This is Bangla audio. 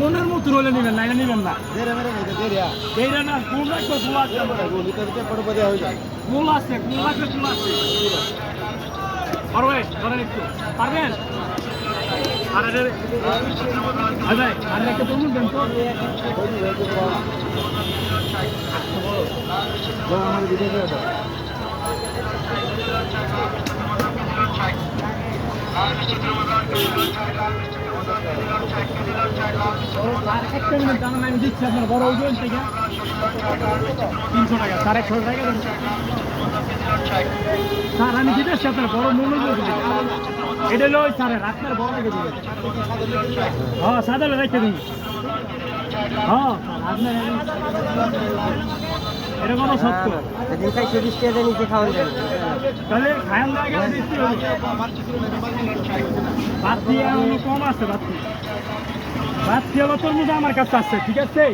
মনের মতো রইলে নিবেন না, এটা নিবেন না। এইটা না, ফুল রাখবো, ফুল আছে। ফুল আছে, ফুল আছে, ফুল আছে। পারবেন? ধরেন একটু। পারবেন? আর একটা তরমুজ দেন তো। একটা মিনিট দাম আমি দিচ্ছি আপনার বড় ওজন থেকে 300 টাকা, 150 টাকা দেন। স্যার আমি দিতেছি আপনার বড় মূল্য এটা হলো স্যারের আপনার বড় রেখে দিবেন। হ্যাঁ সাদা রেখে দিন। হ্যাঁ আপনার এটা কোনো সত্য তাহলে খায়াল লাগে বাতি এখনো কম আছে। বাতি হলো তরমুজ আমার কাছে আছে, ঠিক আছে।